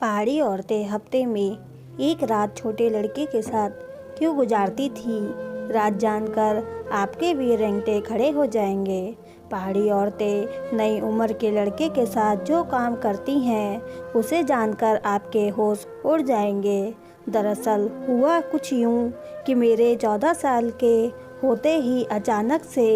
पहाड़ी औरतें हफ्ते में एक रात छोटे लड़के के साथ क्यों गुजारती थी? रात जानकर आपके भी रेंगटे खड़े हो जाएंगे। पहाड़ी औरतें नई उम्र के लड़के के साथ जो काम करती हैं उसे जानकर आपके होश उड़ जाएंगे। दरअसल हुआ कुछ यूँ कि मेरे 14 साल के होते ही अचानक से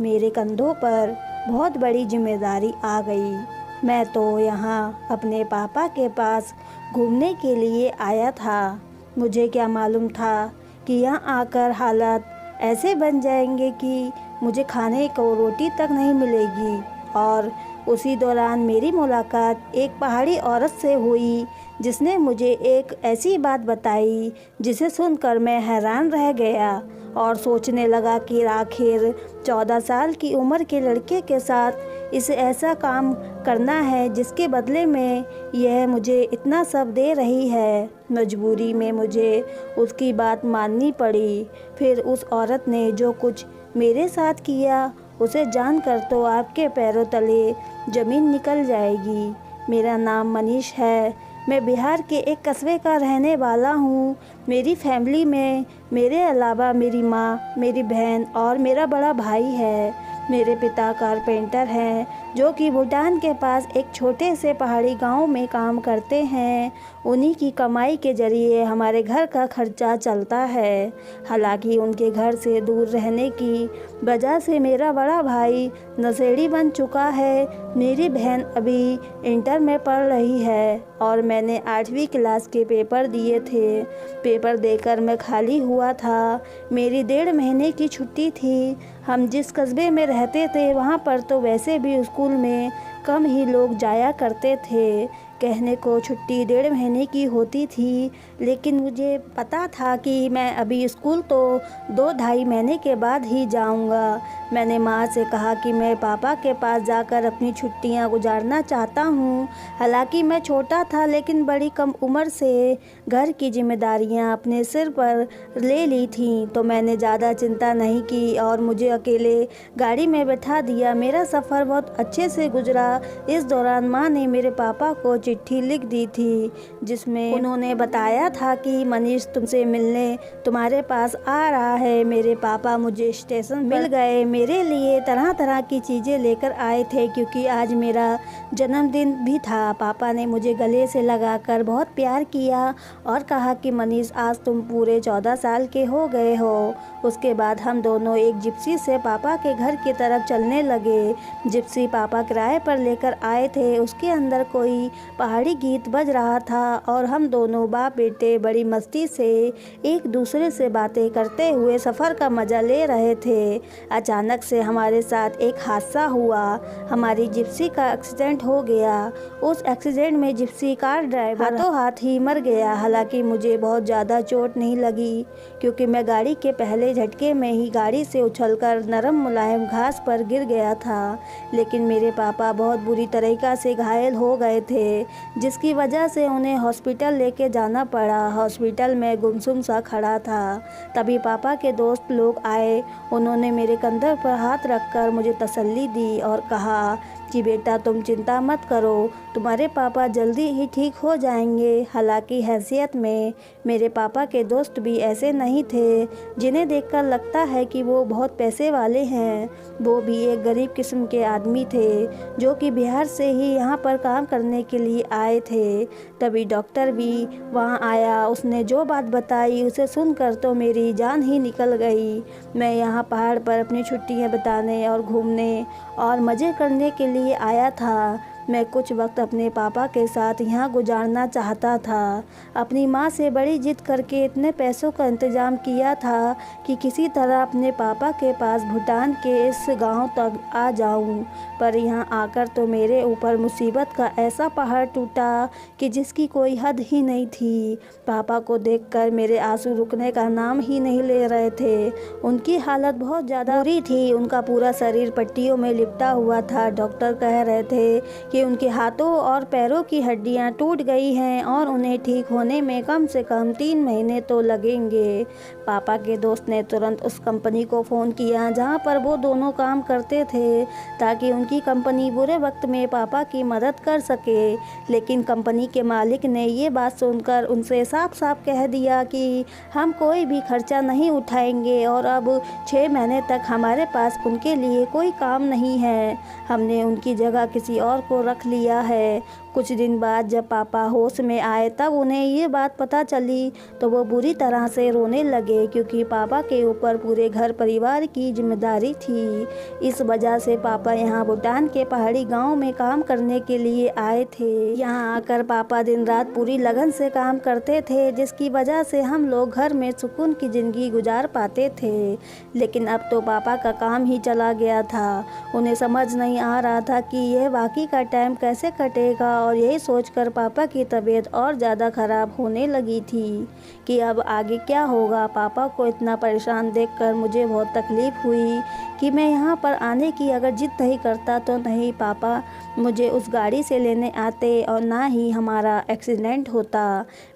मेरे कंधों पर बहुत बड़ी जिम्मेदारी आ गई। मैं तो यहाँ अपने पापा के पास घूमने के लिए आया था। मुझे क्या मालूम था कि यहाँ आकर हालात ऐसे बन जाएंगे कि मुझे खाने को रोटी तक नहीं मिलेगी। और उसी दौरान मेरी मुलाकात एक पहाड़ी औरत से हुई जिसने मुझे एक ऐसी बात बताई जिसे सुनकर मैं हैरान रह गया और सोचने लगा कि आखिर 14 साल की उम्र के लड़के के साथ इसे ऐसा काम करना है जिसके बदले में यह मुझे इतना सब दे रही है। मजबूरी में मुझे उसकी बात माननी पड़ी। फिर उस औरत ने जो कुछ मेरे साथ किया उसे जानकर तो आपके पैरों तले ज़मीन निकल जाएगी। मेरा नाम मनीष है। मैं बिहार के एक कस्बे का रहने वाला हूँ। मेरी फैमिली में मेरे अलावा मेरी माँ, मेरी बहन और मेरा बड़ा भाई है। मेरे पिता कारपेंटर हैं जो कि भूटान के पास एक छोटे से पहाड़ी गांव में काम करते हैं। उन्हीं की कमाई के ज़रिए हमारे घर का खर्चा चलता है। हालांकि उनके घर से दूर रहने की वजह से मेरा बड़ा भाई नशेड़ी बन चुका है। मेरी बहन अभी इंटर में पढ़ रही है और मैंने 8वीं क्लास के पेपर दिए थे। पेपर देकर मैं खाली हुआ था। मेरी 1.5 महीने की छुट्टी थी। हम जिस कस्बे में रहते थे वहाँ पर तो वैसे भी स्कूल में कम ही लोग जाया करते थे। कहने को छुट्टी 1.5 महीने की होती थी, लेकिन मुझे पता था कि मैं अभी स्कूल तो 2-2.5 महीने के बाद ही जाऊंगा। मैंने माँ से कहा कि मैं पापा के पास जाकर अपनी छुट्टियाँ गुजारना चाहता हूँ। हालांकि मैं छोटा था लेकिन बड़ी कम उम्र से घर की जिम्मेदारियाँ अपने सिर पर ले ली थीं, तो मैंने ज़्यादा चिंता नहीं की और मुझे अकेले गाड़ी में बैठा दिया। मेरा सफ़र बहुत अच्छे से गुजरा। इस दौरान माँ ने मेरे पापा को चिट्ठी लिख दी थी जिसमें उन्होंने बताया था कि मनीष तुमसे मिलने तुम्हारे पास आ रहा है। मेरे पापा मुझे स्टेशन मिल गए। मेरे लिए तरह तरह की चीज़ें लेकर आए थे क्योंकि आज मेरा जन्मदिन भी था। पापा ने मुझे गले से लगाकर बहुत प्यार किया और कहा कि मनीष आज तुम पूरे 14 साल के हो गए हो। उसके बाद हम दोनों एक जिप्सी से पापा के घर की तरफ चलने लगे। जिप्सी पापा किराए पर लेकर आए थे। उसके अंदर कोई पहाड़ी गीत बज रहा था और हम दोनों बाप बेटे बड़ी मस्ती से एक दूसरे से बातें करते हुए सफ़र का मज़ा ले रहे थे। अचानक से हमारे साथ एक हादसा हुआ। हमारी जिप्सी का एक्सीडेंट हो गया। उस एक्सीडेंट में जिप्सी कार ड्राइवर हाथों हाथ ही मर गया। हालांकि मुझे बहुत ज़्यादा चोट नहीं लगी क्योंकि मैं गाड़ी के पहले झटके में ही गाड़ी से उछलकर नरम मुलायम घास पर गिर गया था। लेकिन मेरे पापा बहुत बुरी तरीक़ा से घायल हो गए थे जिसकी वजह से उन्हें हॉस्पिटल लेके जाना पड़ा। हॉस्पिटल में गुमसुम सा खड़ा था। तभी पापा के दोस्त लोग आए। उन्होंने मेरे कंधे पर हाथ रखकर मुझे तसल्ली दी और कहा कि बेटा तुम चिंता मत करो, तुम्हारे पापा जल्दी ही ठीक हो जाएंगे। हालांकि हैसियत में मेरे पापा के दोस्त भी ऐसे नहीं थे जिन्हें देखकर लगता है कि वो बहुत पैसे वाले हैं। वो भी एक गरीब किस्म के आदमी थे जो कि बिहार से ही यहाँ पर काम करने के लिए आए थे। तभी डॉक्टर भी वहाँ आया। उसने जो बात बताई उसे सुनकर तो मेरी जान ही निकल गई। मैं यहाँ पहाड़ पर अपनी छुट्टियाँ बिताने और घूमने और मज़े करने के लिए आया था। मैं कुछ वक्त अपने पापा के साथ यहाँ गुजारना चाहता था। अपनी माँ से बड़ी जिद करके इतने पैसों का इंतज़ाम किया था कि किसी तरह अपने पापा के पास भूटान के इस गांव तक आ जाऊं। पर यहाँ आकर तो मेरे ऊपर मुसीबत का ऐसा पहाड़ टूटा कि जिसकी कोई हद ही नहीं थी। पापा को देखकर मेरे आंसू रुकने का नाम ही नहीं ले रहे थे। उनकी हालत बहुत ज़्यादा बुरी थी। उनका पूरा शरीर पट्टियों में लिपटा हुआ था। डॉक्टर कह रहे थे कि उनके हाथों और पैरों की हड्डियां टूट गई हैं और उन्हें ठीक होने में कम से कम 3 महीने तो लगेंगे। पापा के दोस्त ने तुरंत उस कंपनी को फ़ोन किया जहां पर वो दोनों काम करते थे, ताकि उनकी कंपनी बुरे वक्त में पापा की मदद कर सके। लेकिन कंपनी के मालिक ने ये बात सुनकर उनसे साफ साफ कह दिया कि हम कोई भी खर्चा नहीं उठाएंगे और अब 6 महीने तक हमारे पास उनके लिए कोई काम नहीं है। हमने उनकी जगह किसी और को रख लिया है। कुछ दिन बाद जब पापा होश में आए तब उन्हें ये बात पता चली तो वो बुरी तरह से रोने लगे, क्योंकि पापा के ऊपर पूरे घर परिवार की जिम्मेदारी थी। इस वजह से पापा यहाँ भूटान के पहाड़ी गांव में काम करने के लिए आए थे। यहाँ आकर पापा दिन रात पूरी लगन से काम करते थे, जिसकी वजह से हम लोग घर में सुकून की ज़िंदगी गुजार पाते थे। लेकिन अब तो पापा का काम ही चला गया था। उन्हें समझ नहीं आ रहा था कि यह बाकी का टाइम कैसे कटेगा, और यही सोचकर पापा की तबीयत और ज़्यादा ख़राब होने लगी थी कि अब आगे क्या होगा। पापा को इतना परेशान देखकर मुझे बहुत तकलीफ़ हुई कि मैं यहाँ पर आने की अगर जिद नहीं करता तो नहीं पापा मुझे उस गाड़ी से लेने आते और ना ही हमारा एक्सीडेंट होता।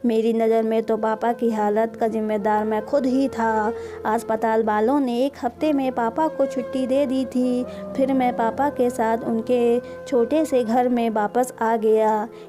मेरी नज़र में तो पापा की हालत का जिम्मेदार मैं खुद ही था। अस्पताल वालों ने 1 हफ्ते में पापा को छुट्टी दे दी थी। फिर मैं पापा के साथ उनके छोटे से घर में वापस आ गया।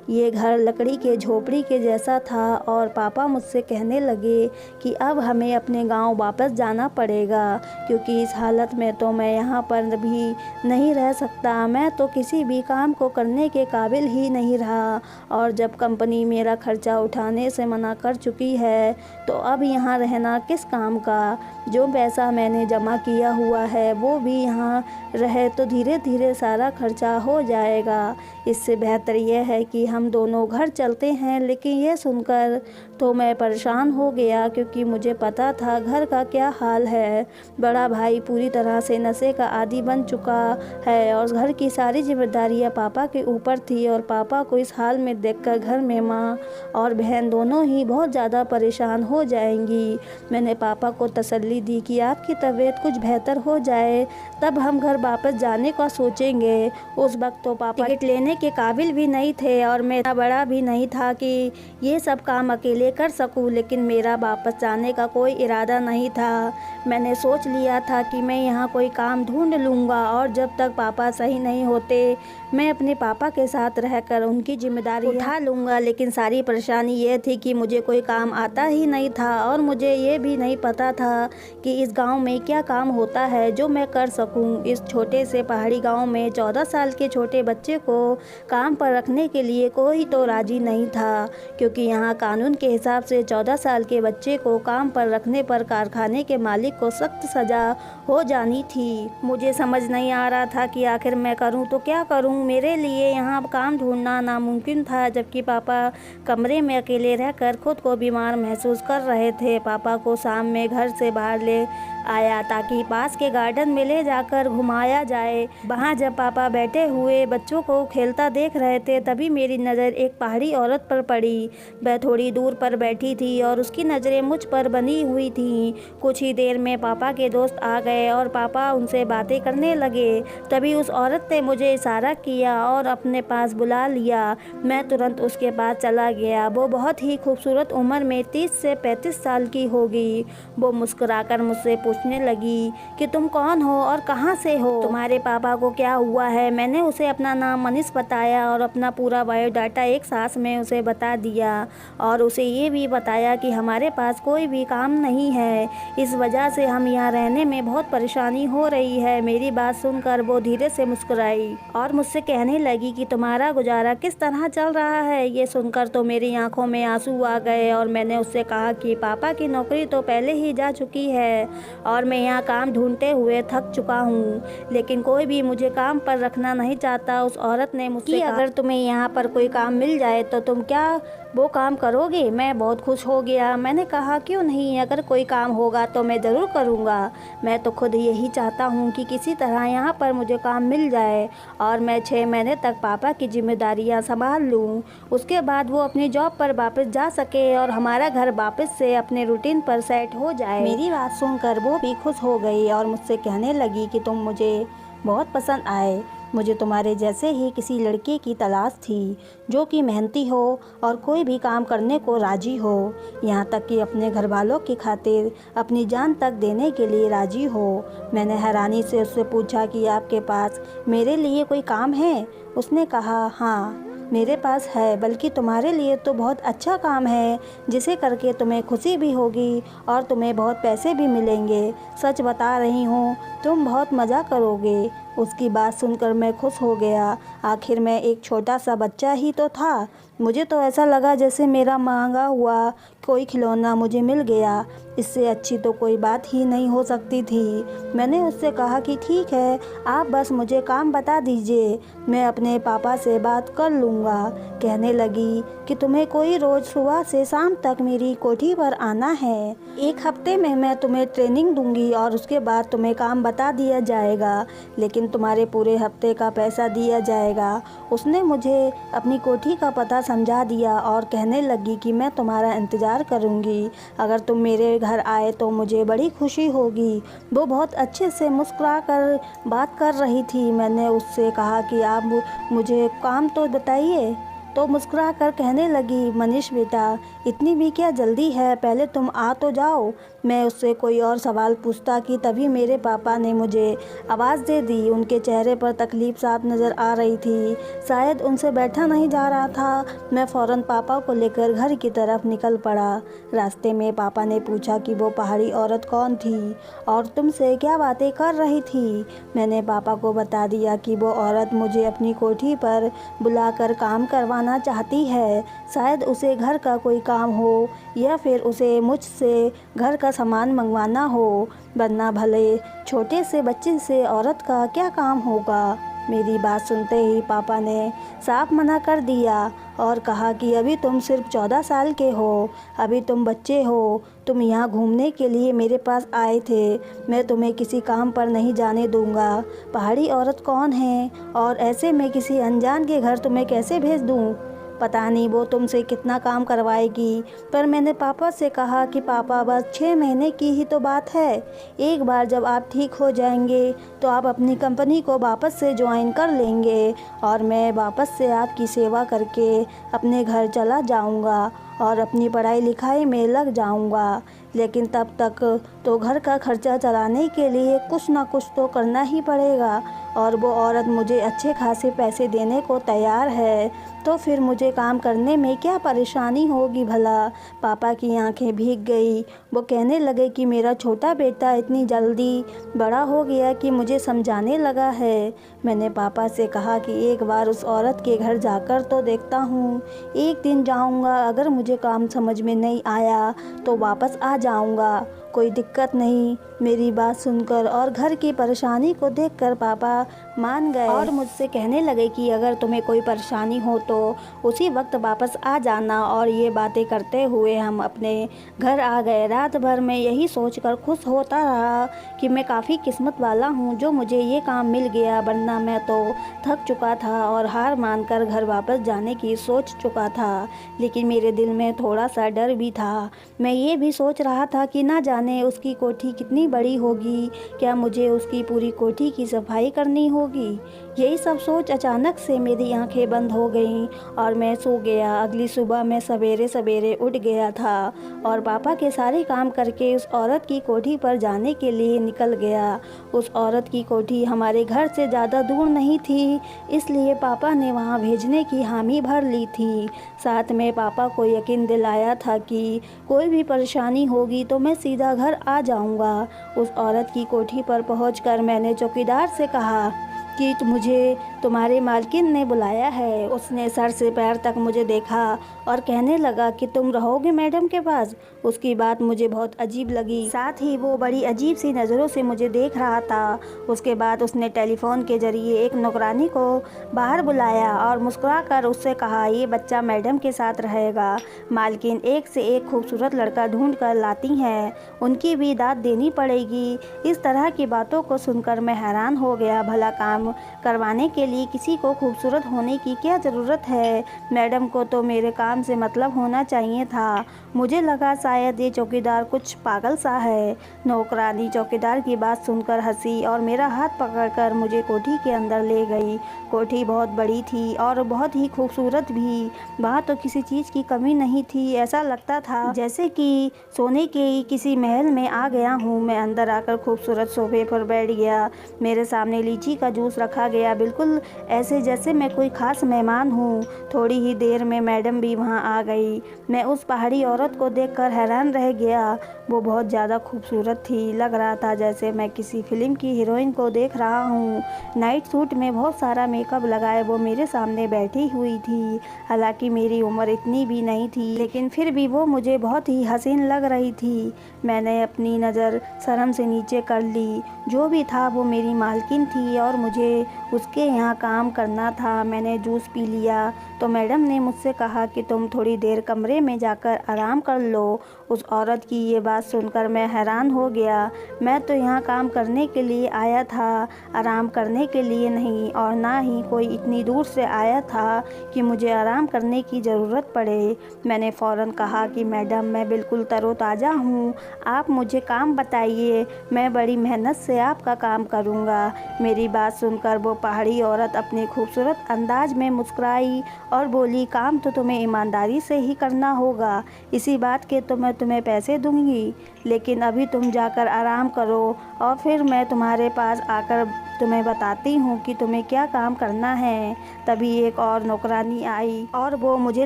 ये घर लकड़ी के झोपड़ी के जैसा था और पापा मुझसे कहने लगे कि अब हमें अपने गांव वापस जाना पड़ेगा, क्योंकि इस हालत में तो मैं यहाँ पर भी नहीं रह सकता। मैं तो किसी भी काम को करने के काबिल ही नहीं रहा, और जब कंपनी मेरा खर्चा उठाने से मना कर चुकी है तो अब यहाँ रहना किस काम का। जो पैसा मैंने जमा किया हुआ है वो भी यहाँ रहे तो धीरे धीरे सारा खर्चा हो जाएगा। इससे बेहतर यह है कि हम दोनों घर चलते हैं। लेकिन यह सुनकर तो मैं परेशान हो गया, क्योंकि मुझे पता था घर का क्या हाल है। बड़ा भाई पूरी तरह से नशे का आदी बन चुका है और घर की सारी जिम्मेदारियां पापा के ऊपर थी, और पापा को इस हाल में देखकर घर में माँ और बहन दोनों ही बहुत ज़्यादा परेशान हो जाएंगी। मैंने पापा को तसल्ली दी कि आपकी तबीयत कुछ बेहतर हो जाए तब हम घर वापस जाने का सोचेंगे। उस वक्त तो पापा टिकट लेने के काबिल भी नहीं थे और मैं इतना बड़ा भी नहीं था कि ये सब काम अकेले कर सकूं। लेकिन मेरा वापस जाने का कोई इरादा नहीं था। मैंने सोच लिया था कि मैं यहाँ कोई काम ढूंढ लूँगा और जब तक पापा सही नहीं होते मैं अपने पापा के साथ रहकर उनकी जिम्मेदारी उठा लूँगा। लेकिन सारी परेशानी ये थी कि मुझे कोई काम आता ही नहीं था और मुझे ये भी नहीं पता था कि इस गांव में क्या काम होता है जो मैं कर सकूं। इस छोटे से पहाड़ी गांव में 14 साल के छोटे बच्चे को काम पर रखने के लिए कोई तो राजी नहीं था, क्योंकि यहाँ कानून के हिसाब से 14 साल के बच्चे को काम पर रखने पर कारखाने के मालिक को सख्त सज़ा हो जानी थी। मुझे समझ नहीं आ रहा था कि आखिर मैं करूँ तो क्या करूँ। मेरे लिए यहाँ काम ढूंढना नामुमकिन था, जबकि पापा कमरे में अकेले रहकर खुद को बीमार महसूस कर रहे थे। पापा को शाम में घर से बाहर ले आया ताकि पास के गार्डन में ले जाकर घुमाया जाए। वहाँ जब पापा बैठे हुए बच्चों को खेलता देख रहे थे तभी मेरी नज़र एक पहाड़ी औरत पर पड़ी। वह थोड़ी दूर पर बैठी थी और उसकी नज़रें मुझ पर बनी हुई थीं। कुछ ही देर में पापा के दोस्त आ गए और पापा उनसे बातें करने लगे। तभी उस औरत ने मुझे इशारा किया और अपने पास बुला लिया। मैं तुरंत उसके पास चला गया। वो बहुत ही खूबसूरत उम्र में 30 से 35 साल की होगी। वो मुस्कुराकर मुझसे पूछने लगी कि तुम कौन हो और कहाँ से हो, तुम्हारे पापा को क्या हुआ है। मैंने उसे अपना नाम मनीष बताया और अपना पूरा बायोडाटा एक सांस में उसे बता दिया और उसे ये भी बताया कि हमारे पास कोई भी काम नहीं है, इस वजह से हम यहाँ रहने में बहुत परेशानी हो रही है। मेरी बात सुनकर वो धीरे से मुस्कुराई और मुझसे कहने लगी कि तुम्हारा गुजारा किस तरह चल रहा है। ये सुनकर तो मेरी आंखों में आंसू आ गए और मैंने उससे कहा कि पापा की नौकरी तो पहले ही जा चुकी है और मैं यहाँ काम ढूंढते हुए थक चुका हूँ, लेकिन कोई भी मुझे काम पर रखना नहीं चाहता। उस औरत ने मुझसे कहा, अगर तुम्हें यहाँ पर कोई काम मिल जाए तो तुम क्या वो काम करोगे। मैं बहुत खुश हो गया। मैंने कहा क्यों नहीं, अगर कोई काम होगा तो मैं ज़रूर करूँगा। मैं तो खुद यही चाहता हूँ कि किसी तरह यहाँ पर मुझे काम मिल जाए और मैं 6 महीने तक पापा की जिम्मेदारियाँ संभाल लूँ। उसके बाद वो अपनी जॉब पर वापस जा सके और हमारा घर वापस से अपने रूटीन पर सेट हो जाए। मेरी बात सुनकर वो भी खुश हो गई और मुझसे कहने लगी कि तुम मुझे बहुत पसंद आए। मुझे तुम्हारे जैसे ही किसी लड़के की तलाश थी जो कि मेहनती हो और कोई भी काम करने को राजी हो, यहाँ तक कि अपने घर वालों की खातिर अपनी जान तक देने के लिए राजी हो। मैंने हैरानी से उससे पूछा कि आपके पास मेरे लिए कोई काम है? उसने कहा, हाँ मेरे पास है, बल्कि तुम्हारे लिए तो बहुत अच्छा काम है जिसे करके तुम्हें खुशी भी होगी और तुम्हें बहुत पैसे भी मिलेंगे। सच बता रही हूँ, तुम बहुत मज़ा करोगे। उसकी बात सुनकर मैं खुश हो गया। आखिर मैं एक छोटा सा बच्चा ही तो था। मुझे तो ऐसा लगा जैसे मेरा मांगा हुआ कोई खिलौना मुझे मिल गया। इससे अच्छी तो कोई बात ही नहीं हो सकती थी। मैंने उससे कहा कि ठीक है, आप बस मुझे काम बता दीजिए, मैं अपने पापा से बात कर लूँगा। कहने लगी कि तुम्हें कोई रोज़ सुबह से शाम तक मेरी कोठी पर आना है। 1 हफ्ते में मैं तुम्हें ट्रेनिंग दूंगी और उसके बाद तुम्हें काम बता दिया जाएगा, लेकिन तुम्हारे पूरे हफ्ते का पैसा दिया जाएगा। उसने मुझे अपनी कोठी का पता समझा दिया और कहने लगी कि मैं तुम्हारा इंतज़ार करूंगी। अगर तुम मेरे घर आए तो मुझे बड़ी खुशी होगी। वो बहुत अच्छे से मुस्कुरा कर बात कर रही थी। मैंने उससे कहा कि आप मुझे काम तो बताइए। तो मुस्कुरा कर कहने लगी, मनीष बेटा, इतनी भी क्या जल्दी है, पहले तुम आ तो जाओ। मैं उससे कोई और सवाल पूछता कि तभी मेरे पापा ने मुझे आवाज़ दे दी। उनके चेहरे पर तकलीफ़ साफ नज़र आ रही थी, शायद उनसे बैठा नहीं जा रहा था। मैं फ़ौरन पापा को लेकर घर की तरफ निकल पड़ा। रास्ते में पापा ने पूछा कि वो पहाड़ी औरत कौन थी और तुमसे क्या बातें कर रही थी। मैंने पापा को बता दिया कि वो औरत मुझे अपनी कोठी पर बुलाकर काम करवाना चाहती है। शायद उसे घर का कोई काम हो या फिर उसे मुझसे घर का सामान मंगवाना हो, वरना भले छोटे से बच्चे से औरत का क्या काम होगा। मेरी बात सुनते ही पापा ने साफ मना कर दिया और कहा कि अभी तुम सिर्फ 14 साल के हो, अभी तुम बच्चे हो, तुम यहाँ घूमने के लिए मेरे पास आए थे, मैं तुम्हें किसी काम पर नहीं जाने दूँगा। पहाड़ी औरत कौन है और ऐसे में किसी अनजान के घर तुम्हें कैसे भेज दूँ? पता नहीं वो तुमसे कितना काम करवाएगी। पर मैंने पापा से कहा कि पापा बस 6 महीने की ही तो बात है, एक बार जब आप ठीक हो जाएंगे तो आप अपनी कंपनी को वापस से ज्वाइन कर लेंगे और मैं वापस से आपकी सेवा करके अपने घर चला जाऊंगा और अपनी पढ़ाई लिखाई में लग जाऊंगा। लेकिन तब तक तो घर का खर्चा चलाने के लिए कुछ ना कुछ तो करना ही पड़ेगा और वो औरत मुझे अच्छे खासे पैसे देने को तैयार है, तो फिर मुझे काम करने में क्या परेशानी होगी भला। पापा की आंखें भीग गई। वो कहने लगे कि मेरा छोटा बेटा इतनी जल्दी बड़ा हो गया कि मुझे समझाने लगा है। मैंने पापा से कहा कि एक बार उस औरत के घर जाकर तो देखता हूँ। एक दिन जाऊँगा, अगर मुझे काम समझ में नहीं आया तो वापस आ जाऊँगा, कोई दिक्कत नहीं। मेरी बात सुनकर और घर की परेशानी को देखकर पापा मान गए और मुझसे कहने लगे कि अगर तुम्हें कोई परेशानी हो तो उसी वक्त वापस आ जाना। और ये बातें करते हुए हम अपने घर आ गए। रात भर मैं यही सोचकर खुश होता रहा कि मैं काफ़ी किस्मत वाला हूँ जो मुझे ये काम मिल गया, वरना मैं तो थक चुका था और हार मानकर घर वापस जाने की सोच चुका था। लेकिन मेरे दिल में थोड़ा सा डर भी था। मैं ये भी सोच रहा था कि ना जाने उसकी कोठी कितनी बड़ी होगी, क्या मुझे उसकी पूरी कोठी की सफाई करनी होगी। यही सब सोच अचानक से मेरी आंखें बंद हो गईं और मैं सो गया। अगली सुबह मैं सवेरे सवेरे उठ गया था और पापा के सारे काम करके उस औरत की कोठी पर जाने के लिए निकल गया। उस औरत की कोठी हमारे घर से ज़्यादा दूर नहीं थी, इसलिए पापा ने वहां भेजने की हामी भर ली थी। साथ में पापा को यकीन दिलाया था कि कोई भी परेशानी होगी तो मैं सीधा घर आ जाऊंगा। उस औरत की कोठी पर पहुंचकर मैंने चौकीदार से कहा कि मुझे तुम्हारे मालकिन ने बुलाया है। उसने सर से पैर तक मुझे देखा और कहने लगा कि तुम रहोगे मैडम के पास। उसकी बात मुझे बहुत अजीब लगी, साथ ही वो बड़ी अजीब सी नज़रों से मुझे देख रहा था। उसके बाद उसने टेलीफोन के जरिए एक नौकरानी को बाहर बुलाया और मुस्कुरा कर उससे कहा, ये बच्चा मैडम के साथ रहेगा। मालकिन एक से एक खूबसूरत लड़का ढूंढ कर लाती हैं, उनकी भी दाद देनी पड़ेगी। इस तरह की बातों को सुनकर मैं हैरान हो गया। भला काम करवाने के लिए किसी को खूबसूरत होने की क्या ज़रूरत है? मैडम को तो मेरे काम से मतलब होना चाहिए था। मुझे लगा शायद ये चौकीदार कुछ पागल सा है। नौकरानी चौकीदार की बात सुनकर हंसी और मेरा हाथ पकड़कर मुझे कोठी के अंदर ले गई। कोठी बहुत बड़ी थी और बहुत ही खूबसूरत भी। वहाँ तो किसी चीज़ की कमी नहीं थी। ऐसा लगता था जैसे कि सोने के किसी महल में आ गया हूँ। मैं अंदर आकर खूबसूरत सोफे पर बैठ गया। मेरे सामने लीची का जूस रखा गया, बिल्कुल ऐसे जैसे मैं कोई खास मेहमान हूँ। थोड़ी ही देर में मैडम भी वहाँ आ गई। मैं उस पहाड़ी औरत को देखकर हैरान रह गया। वो बहुत ज़्यादा खूबसूरत थी। लग रहा था जैसे मैं किसी फिल्म की हीरोइन को देख रहा हूँ। नाइट सूट में बहुत सारा मेकअप लगाए वो मेरे सामने बैठी हुई थी। हालांकि मेरी उम्र इतनी भी नहीं थी, लेकिन फिर भी वो मुझे बहुत ही हसीन लग रही थी। मैंने अपनी नज़र शर्म से नीचे कर ली। जो भी था वो मेरी मालकिन थी और मुझे उसके यहाँ काम करना था। मैंने जूस पी लिया तो मैडम ने मुझसे कहा कि तुम थोड़ी देर कमरे में जाकर आराम कर लो। उस औरत की ये बात सुनकर मैं हैरान हो गया। मैं तो यहाँ काम करने के लिए आया था, आराम करने के लिए नहीं, और ना ही कोई इतनी दूर से आया था कि मुझे आराम करने की ज़रूरत पड़े। मैंने फ़ौरन कहा कि मैडम, मैं बिल्कुल तरोताज़ा हूँ, आप मुझे काम बताइए, मैं बड़ी मेहनत से आपका काम करूँगा। मेरी बात सुनकर वो पहाड़ी औरत अपने खूबसूरत अंदाज में मुस्कुराई और बोली, काम तो तुम्हें ईमानदारी से ही करना होगा, इसी बात के तो मैं तुम्हें पैसे दूंगी, लेकिन अभी तुम जाकर आराम करो और फिर मैं तुम्हारे पास आकर तुम्हें बताती हूँ कि तुम्हें क्या काम करना है। तभी एक और नौकरानी आई और वो मुझे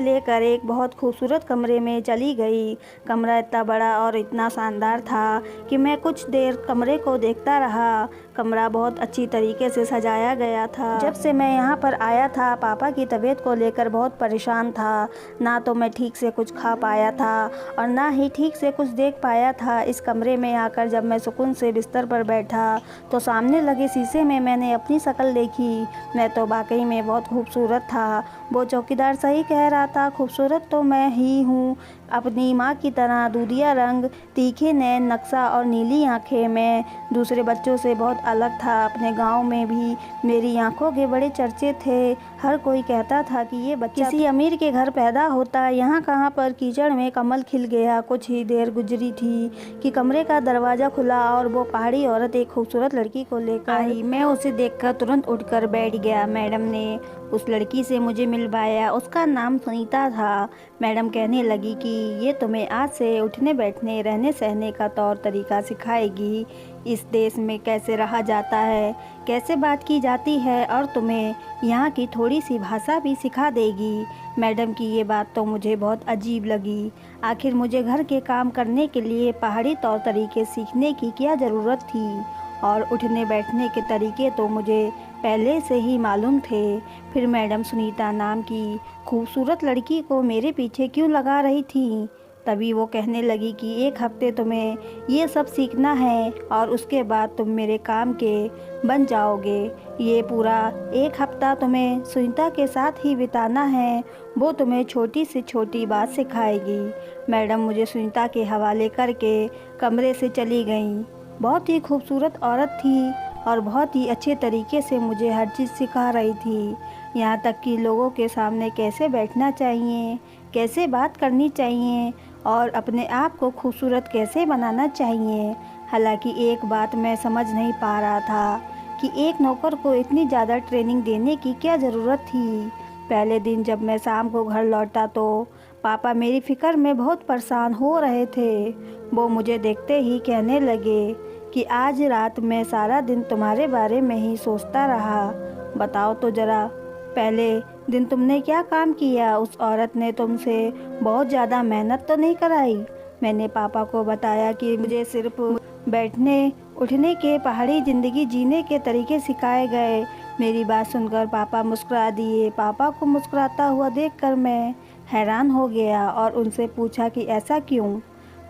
लेकर एक बहुत खूबसूरत कमरे में चली गई। कमरा इतना बड़ा और इतना शानदार था कि मैं कुछ देर कमरे को देखता रहा। कमरा बहुत अच्छी तरीके से सजाया गया था। जब से मैं यहाँ पर आया था, पापा की तबीयत को लेकर बहुत परेशान था। ना तो मैं ठीक से कुछ खा पाया था और ना ही ठीक से कुछ देख पाया था। इस कमरे में आकर जब मैं सुकून से बिस्तर पर बैठा तो सामने लगे शीशे में मैंने अपनी शक्ल देखी। मैं तो वाकई में बहुत खूबसूरत था। वो चौकीदार सही कह रहा था, खूबसूरत तो मैं ही हूँ। अपनी माँ की तरह दूधिया रंग, तीखे नैन नक्शा और नीली आँखें। मैं दूसरे बच्चों से बहुत अलग था। अपने गांव में भी मेरी आँखों के बड़े चर्चे थे। हर कोई कहता था कि ये बच्चा किसी अमीर के घर पैदा होता। यहाँ कहाँ पर कीचड़ में कमल खिल गया। कुछ ही देर गुजरी थी कि कमरे का दरवाज़ा खुला और वो पहाड़ी औरत एक खूबसूरत लड़की को लेकर आई। मैं उसे देखकर तुरंत उठकर बैठ गया। मैडम ने उस लड़की से मुझे मिलवाया। उसका नाम सुनीता था। मैडम कहने लगी कि ये तुम्हें आज से उठने बैठने, रहने सहने का तौर तरीका सिखाएगी, इस देश में कैसे रहा जाता है, कैसे बात की जाती है, और तुम्हें यहाँ की थोड़ी सी भाषा भी सिखा देगी। मैडम की ये बात तो मुझे बहुत अजीब लगी। आखिर मुझे घर के काम करने के लिए पहाड़ी तौर तरीके सीखने की क्या ज़रूरत थी, और उठने बैठने के तरीके तो मुझे पहले से ही मालूम थे। फिर मैडम सुनीता नाम की खूबसूरत लड़की को मेरे पीछे क्यों लगा रही थी? तभी वो कहने लगी कि 1 हफ्ते तुम्हें ये सब सीखना है और उसके बाद तुम मेरे काम के बन जाओगे। ये पूरा 1 हफ्ता तुम्हें सुनीता के साथ ही बिताना है। वो तुम्हें छोटी से छोटी बात सिखाएगी। मैडम मुझे सुनीता के हवाले करके कमरे से चली गई। बहुत ही खूबसूरत औरत थी और बहुत ही अच्छे तरीके से मुझे हर चीज़ सिखा रही थी। यहाँ तक कि लोगों के सामने कैसे बैठना चाहिए, कैसे बात करनी चाहिए और अपने आप को खूबसूरत कैसे बनाना चाहिए। हालांकि एक बात मैं समझ नहीं पा रहा था कि एक नौकर को इतनी ज़्यादा ट्रेनिंग देने की क्या ज़रूरत थी। पहले दिन जब मैं शाम को घर लौटा तो पापा मेरी फ़िक्र में बहुत परेशान हो रहे थे। वो मुझे देखते ही कहने लगे कि आज रात मैं सारा दिन तुम्हारे बारे में ही सोचता रहा। बताओ तो ज़रा, पहले दिन तुमने क्या काम किया? उस औरत ने तुमसे बहुत ज़्यादा मेहनत तो नहीं कराई? मैंने पापा को बताया कि मुझे सिर्फ बैठने उठने के, पहाड़ी ज़िंदगी जीने के तरीके सिखाए गए। मेरी बात सुनकर पापा मुस्कुरा दिए। पापा को मुस्कुराता हुआ देखकर मैं हैरान हो गया और उनसे पूछा कि ऐसा क्यों?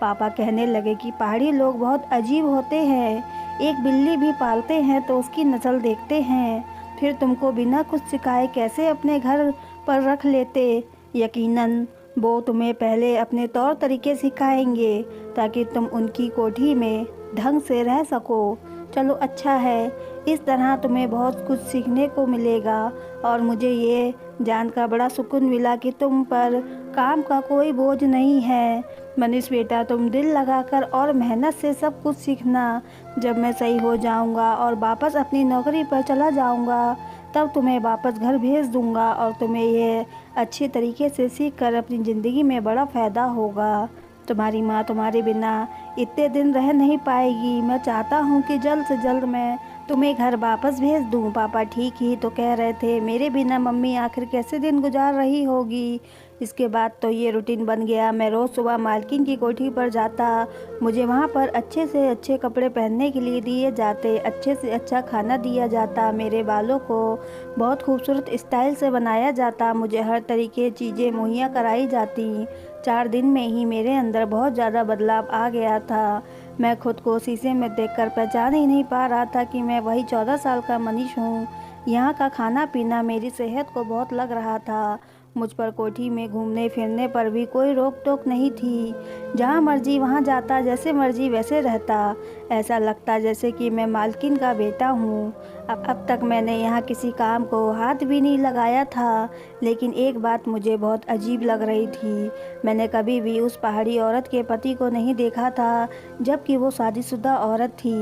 पापा कहने लगे कि पहाड़ी लोग बहुत अजीब होते हैं। एक बिल्ली भी पालते हैं तो उसकी नस्ल देखते हैं, फिर तुमको बिना कुछ सिखाए कैसे अपने घर पर रख लेते? यकीनन वो तुम्हें पहले अपने तौर तरीके सिखाएंगे ताकि तुम उनकी कोठी में ढंग से रह सको। चलो अच्छा है, इस तरह तुम्हें बहुत कुछ सीखने को मिलेगा और मुझे ये जानकर बड़ा सुकून मिला कि तुम पर काम का कोई बोझ नहीं है। मनीष बेटा, तुम दिल लगाकर और मेहनत से सब कुछ सीखना। जब मैं सही हो जाऊंगा और वापस अपनी नौकरी पर चला जाऊंगा, तब तुम्हें वापस घर भेज दूंगा और तुम्हें ये अच्छे तरीके से सीख कर अपनी ज़िंदगी में बड़ा फ़ायदा होगा। तुम्हारी माँ तुम्हारे बिना इतने दिन रह नहीं पाएगी। मैं चाहता हूँ कि जल्द से जल्द मैं तुम्हें घर वापस भेज दूँ। पापा ठीक ही तो कह रहे थे, मेरे बिना मम्मी आखिर कैसे दिन गुजार रही होगी। इसके बाद तो ये रूटीन बन गया। मैं रोज़ सुबह मालकिन की कोठी पर जाता। मुझे वहाँ पर अच्छे से अच्छे कपड़े पहनने के लिए दिए जाते, अच्छे से अच्छा खाना दिया जाता, मेरे बालों को बहुत खूबसूरत स्टाइल से बनाया जाता, मुझे हर तरीके चीज़ें मुहैया कराई जाती। 4 दिन में ही मेरे अंदर बहुत ज़्यादा बदलाव आ गया था। मैं खुद को शीशे में देखकर पहचान ही नहीं पा रहा था कि मैं वही 14 साल का मनीष हूँ। यहाँ का खाना पीना मेरी सेहत को बहुत लग रहा था। मुझ पर कोठी में घूमने फिरने पर भी कोई रोक टोक नहीं थी। जहाँ मर्जी वहाँ जाता, जैसे मर्जी वैसे रहता। ऐसा लगता जैसे कि मैं मालकिन का बेटा हूँ। अब तक मैंने यहाँ किसी काम को हाथ भी नहीं लगाया था, लेकिन एक बात मुझे बहुत अजीब लग रही थी। मैंने कभी भी उस पहाड़ी औरत के पति को नहीं देखा था, जबकि वो शादीशुदा औरत थी।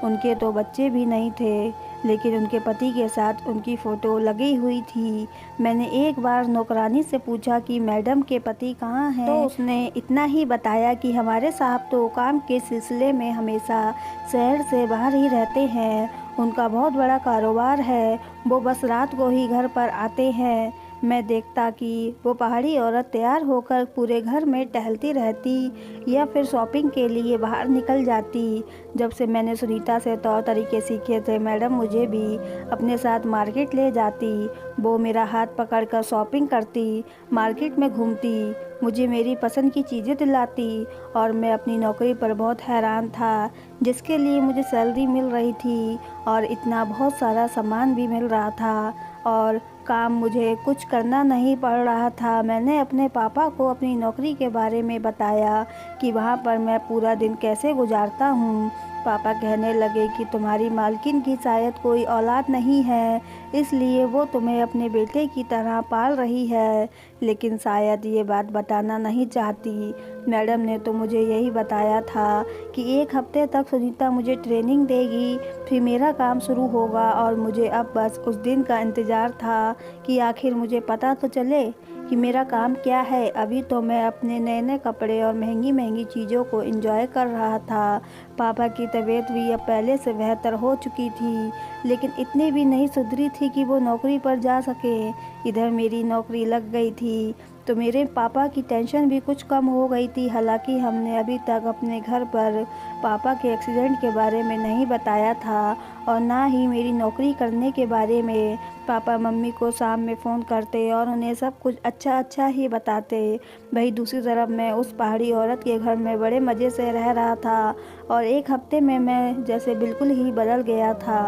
उनके तो बच्चे भी नहीं थे, लेकिन उनके पति के साथ उनकी फ़ोटो लगी हुई थी। मैंने एक बार नौकरानी से पूछा कि मैडम के पति कहाँ हैं, तो उसने इतना ही बताया कि हमारे साहब तो काम के सिलसिले में हमेशा शहर से बाहर ही रहते हैं। उनका बहुत बड़ा कारोबार है, वो बस रात को ही घर पर आते हैं। मैं देखता कि वो पहाड़ी औरत तैयार होकर पूरे घर में टहलती रहती या फिर शॉपिंग के लिए बाहर निकल जाती। जब से मैंने सुनीता से तौर तरीके सीखे थे, मैडम मुझे भी अपने साथ मार्केट ले जाती। वो मेरा हाथ पकड़कर शॉपिंग करती, मार्केट में घूमती, मुझे मेरी पसंद की चीज़ें दिलाती और मैं अपनी नौकरी पर बहुत हैरान था, जिसके लिए मुझे सैलरी मिल रही थी और इतना बहुत सारा सामान भी मिल रहा था और काम मुझे कुछ करना नहीं पड़ रहा था। मैंने अपने पापा को अपनी नौकरी के बारे में बताया कि वहाँ पर मैं पूरा दिन कैसे गुजारता हूँ। पापा कहने लगे कि तुम्हारी मालकिन की शायद कोई औलाद नहीं है, इसलिए वो तुम्हें अपने बेटे की तरह पाल रही है, लेकिन शायद ये बात बताना नहीं चाहती। मैडम ने तो मुझे यही बताया था कि 1 हफ्ते तक सुनीता मुझे ट्रेनिंग देगी, फिर मेरा काम शुरू होगा और मुझे अब बस उस दिन का इंतज़ार था कि आखिर मुझे पता तो चले कि मेरा काम क्या है। अभी तो मैं अपने नए नए कपड़े और महंगी महंगी चीज़ों को एंजॉय कर रहा था। पापा की तबीयत भी अब पहले से बेहतर हो चुकी थी, लेकिन इतनी भी नहीं सुधरी थी कि वो नौकरी पर जा सके। इधर मेरी नौकरी लग गई थी तो मेरे पापा की टेंशन भी कुछ कम हो गई थी। हालांकि हमने अभी तक अपने घर पर पापा के एक्सीडेंट के बारे में नहीं बताया था और ना ही मेरी नौकरी करने के बारे में। पापा मम्मी को शाम में फ़ोन करते और उन्हें सब कुछ अच्छा ही बताते। वहीं दूसरी तरफ मैं उस पहाड़ी औरत के घर में बड़े मज़े से रह रहा था और 1 हफ्ते में मैं जैसे बिल्कुल ही बदल गया था।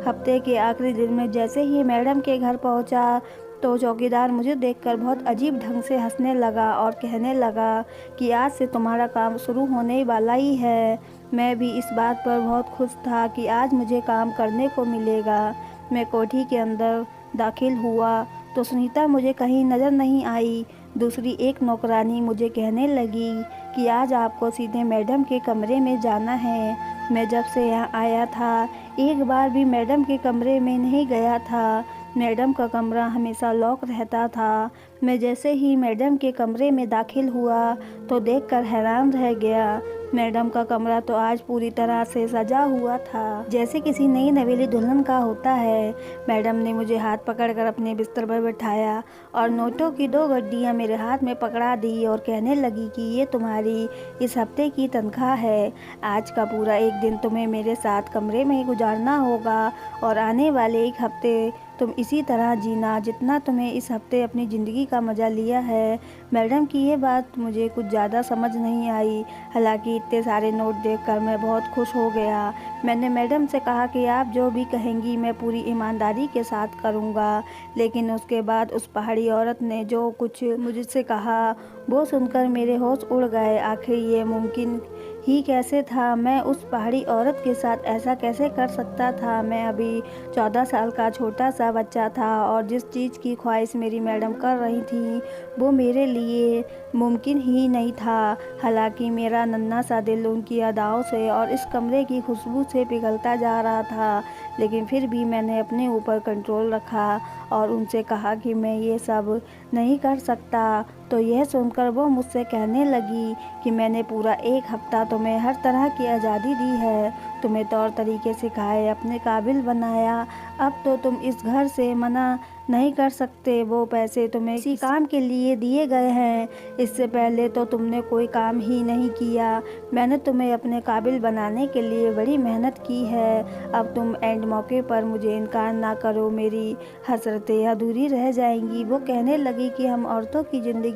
हफ्ते के आखिरी दिन में जैसे ही मैडम के घर पहुंचा, तो चौकीदार मुझे देखकर बहुत अजीब ढंग से हंसने लगा और कहने लगा कि आज से तुम्हारा काम शुरू होने वाला ही है। मैं भी इस बात पर बहुत खुश था कि आज मुझे काम करने को मिलेगा। मैं कोठी के अंदर दाखिल हुआ तो सुनीता मुझे कहीं नज़र नहीं आई। दूसरी एक नौकरानी मुझे कहने लगी कि आज आपको सीधे मैडम के कमरे में जाना है। मैं जब से यहाँ आया था, एक बार भी मैडम के कमरे में नहीं गया था। मैडम का कमरा हमेशा लॉक रहता था। मैं जैसे ही मैडम के कमरे में दाखिल हुआ तो देखकर हैरान रह गया। मैडम का कमरा तो आज पूरी तरह से सजा हुआ था, जैसे किसी नई नवेली दुल्हन का होता है। मैडम ने मुझे हाथ पकड़कर अपने बिस्तर पर बैठाया और नोटों की 2 गड्डियाँ मेरे हाथ में पकड़ा दी और कहने लगी कि ये तुम्हारी इस हफ्ते की तनख्वाह है। आज का पूरा 1 दिन तुम्हें मेरे साथ कमरे में ही गुजारना होगा और आने वाले 1 हफ्ते तुम इसी तरह जीना जितना तुम्हें इस हफ्ते अपनी ज़िंदगी का मज़ा लिया है। मैडम की ये बात मुझे कुछ ज़्यादा समझ नहीं आई। हालांकि इतने सारे नोट देखकर मैं बहुत खुश हो गया। मैंने मैडम से कहा कि आप जो भी कहेंगी मैं पूरी ईमानदारी के साथ करूँगा। लेकिन उसके बाद उस पहाड़ी औरत ने जो कुछ मुझसे कहा वो सुनकर मेरे होश उड़ गए। आखिर ये मुमकिन ही कैसे था? मैं उस पहाड़ी औरत के साथ ऐसा कैसे कर सकता था? मैं अभी 14 साल का छोटा सा बच्चा था और जिस चीज़ की ख्वाहिश मेरी मैडम कर रही थी वो मेरे लिए मुमकिन ही नहीं था। हालांकि मेरा नन्हा सा दिल उनकी अदाओं से और इस कमरे की खुशबू से पिघलता जा रहा था, लेकिन फिर भी मैंने अपने ऊपर कंट्रोल रखा और उनसे कहा कि मैं ये सब नहीं कर सकता। तो यह सुनकर वो मुझसे कहने लगी कि मैंने पूरा 1 हफ्ता तुम्हें हर तरह की आज़ादी दी है, तुम्हें तौर तरीके सिखाए, अपने काबिल बनाया, अब तो तुम इस घर से मना नहीं कर सकते। वो पैसे तुम्हें किसी काम के लिए दिए गए हैं, इससे पहले तो तुमने कोई काम ही नहीं किया। मैंने तुम्हें अपने काबिल बनाने के लिए बड़ी मेहनत की है, अब तुम एंड मौके पर मुझे इनकार ना करो, मेरी हसरतें अधूरी रह जाएंगी। वो कहने लगी कि हम औरतों की ज़िंदगी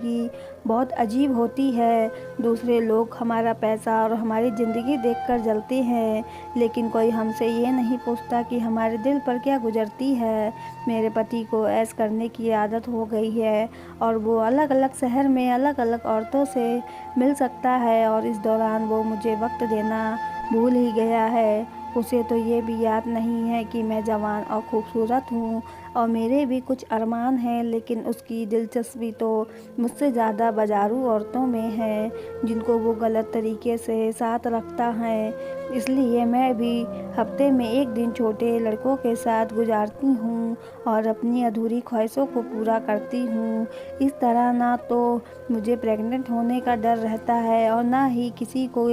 बहुत अजीब होती है, दूसरे लोग हमारा पैसा और हमारी ज़िंदगी देखकर जलते हैं, लेकिन कोई हमसे ये नहीं पूछता कि हमारे दिल पर क्या गुजरती है। मेरे पति को ऐश करने की आदत हो गई है और वो अलग अलग शहर में अलग अलग औरतों से मिल सकता है और इस दौरान वो मुझे वक्त देना भूल ही गया है। उसे तो ये भी याद नहीं है कि मैं जवान और खूबसूरत हूँ और मेरे भी कुछ अरमान हैं, लेकिन उसकी दिलचस्पी तो मुझसे ज़्यादा बाजारू औरतों में है जिनको वो गलत तरीके से साथ रखता है। इसलिए मैं भी हफ्ते में 1 दिन छोटे लड़कों के साथ गुजारती हूँ और अपनी अधूरी ख्वाहिशों को पूरा करती हूँ। इस तरह ना तो मुझे प्रेग्नेंट होने का डर रहता है और ना ही किसी को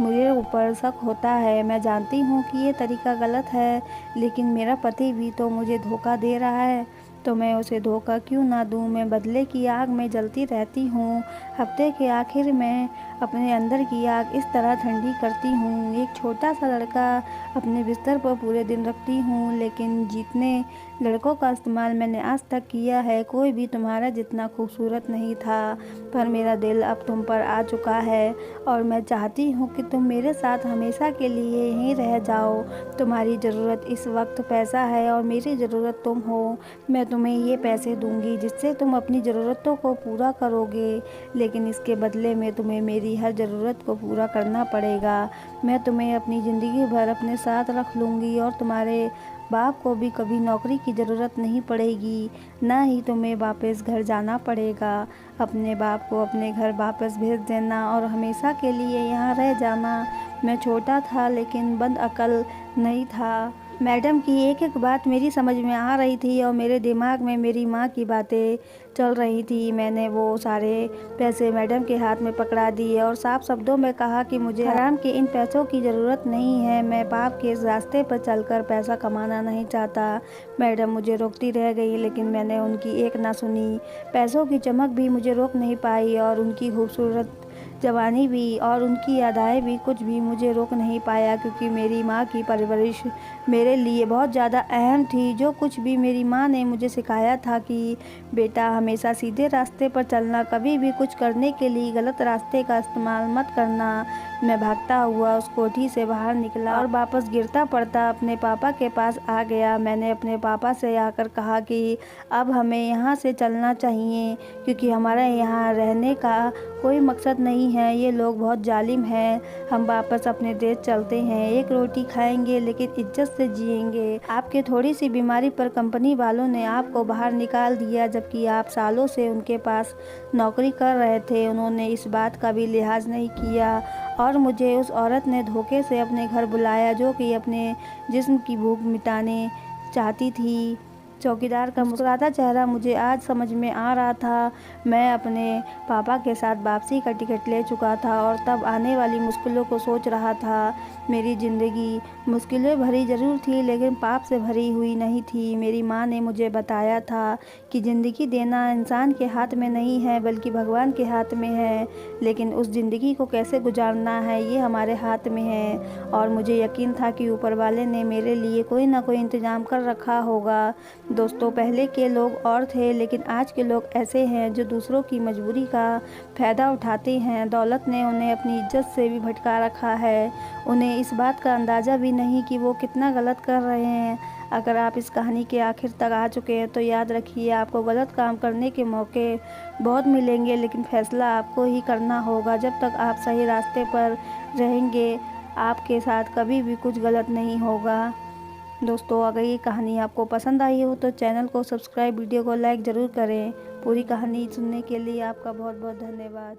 मुझे ऊपर शक होता है। मैं जानती हूँ कि ये तरीका गलत है, लेकिन मेरा पति भी तो मुझे धोखा दे रहा है, तो मैं उसे धोखा क्यों ना दूँ। मैं बदले की आग में जलती रहती हूँ। हफ्ते के आखिर में अपने अंदर की आग इस तरह ठंडी करती हूँ। एक छोटा सा लड़का अपने बिस्तर पर पूरे दिन रखती हूँ, लेकिन जितने लड़कों का इस्तेमाल मैंने आज तक किया है, कोई भी तुम्हारा जितना खूबसूरत नहीं था। पर मेरा दिल अब तुम पर आ चुका है और मैं चाहती हूँ कि तुम मेरे साथ हमेशा के लिए यहीं रह जाओ। तुम्हारी ज़रूरत इस वक्त पैसा है और मेरी ज़रूरत तुम हो। मैं तुम्हें ये पैसे दूंगी जिससे तुम अपनी ज़रूरतों को पूरा करोगे, लेकिन इसके बदले में तुम्हें मेरी हर ज़रूरत को पूरा करना पड़ेगा। मैं तुम्हें अपनी ज़िंदगी भर अपने साथ रख लूँगी और तुम्हारे बाप को भी कभी नौकरी की ज़रूरत नहीं पड़ेगी, ना ही तुम्हें वापस घर जाना पड़ेगा। अपने बाप को अपने घर वापस भेज देना और हमेशा के लिए यहाँ रह जाना। मैं छोटा था लेकिन बंद अकल नहीं था। मैडम की एक एक बात मेरी समझ में आ रही थी और मेरे दिमाग में मेरी माँ की बातें चल रही थी। मैंने वो सारे पैसे मैडम के हाथ में पकड़ा दिए और साफ शब्दों में कहा कि मुझे हराम के इन पैसों की ज़रूरत नहीं है, मैं पाप के इस रास्ते पर चलकर पैसा कमाना नहीं चाहता। मैडम मुझे रोकती रह गई, लेकिन मैंने उनकी एक ना सुनी। पैसों की चमक भी मुझे रोक नहीं पाई और उनकी खूबसूरत जवानी भी और उनकी अदाएँ भी कुछ भी मुझे रोक नहीं पाया, क्योंकि मेरी माँ की परवरिश मेरे लिए बहुत ज़्यादा अहम थी। जो कुछ भी मेरी माँ ने मुझे सिखाया था कि बेटा हमेशा सीधे रास्ते पर चलना, कभी भी कुछ करने के लिए गलत रास्ते का इस्तेमाल मत करना। मैं भागता हुआ उस कोठी से बाहर निकला और वापस गिरता पड़ता अपने पापा के पास आ गया। मैंने अपने पापा से आकर कहा कि अब हमें यहाँ से चलना चाहिए, क्योंकि हमारे यहाँ रहने का कोई मकसद नहीं है, ये लोग बहुत जालिम हैं। हम वापस अपने देश चलते हैं, 1 रोटी खाएंगे लेकिन इज्जत से जिएंगे। आपके थोड़ी सी बीमारी पर कंपनी वालों ने आपको बाहर निकाल दिया, जबकि आप सालों से उनके पास नौकरी कर रहे थे। उन्होंने इस बात का भी लिहाज नहीं किया और मुझे उस औरत ने धोखे से अपने घर बुलाया, जो कि अपने जिस्म की भूख मिटाने चाहती थी। चौकीदार का मुस्कुराता चेहरा मुझे आज समझ में आ रहा था। मैं अपने पापा के साथ वापसी का टिकट ले चुका था और तब आने वाली मुश्किलों को सोच रहा था। मेरी ज़िंदगी मुश्किलें भरी ज़रूर थी, लेकिन पाप से भरी हुई नहीं थी। मेरी माँ ने मुझे बताया था कि ज़िंदगी देना इंसान के हाथ में नहीं है, बल्कि भगवान के हाथ में है, लेकिन उस ज़िंदगी को कैसे गुजारना है ये हमारे हाथ में है। और मुझे यकीन था कि ऊपर वाले ने मेरे लिए कोई ना कोई इंतज़ाम कर रखा होगा। दोस्तों, पहले के लोग और थे, लेकिन आज के लोग ऐसे हैं जो दूसरों की मजबूरी का फ़ायदा उठाते हैं। दौलत ने उन्हें अपनी इज्जत से भी भटका रखा है। उन्हें इस बात का अंदाज़ा भी नहीं कि वो कितना गलत कर रहे हैं। अगर आप इस कहानी के आखिर तक आ चुके हैं तो याद रखिए, आपको गलत काम करने के मौके बहुत मिलेंगे, लेकिन फैसला आपको ही करना होगा। जब तक आप सही रास्ते पर रहेंगे, आपके साथ कभी भी कुछ गलत नहीं होगा। दोस्तों, अगर ये कहानी आपको पसंद आई हो तो चैनल को सब्सक्राइब, वीडियो को लाइक ज़रूर करें। पूरी कहानी सुनने के लिए आपका बहुत बहुत धन्यवाद।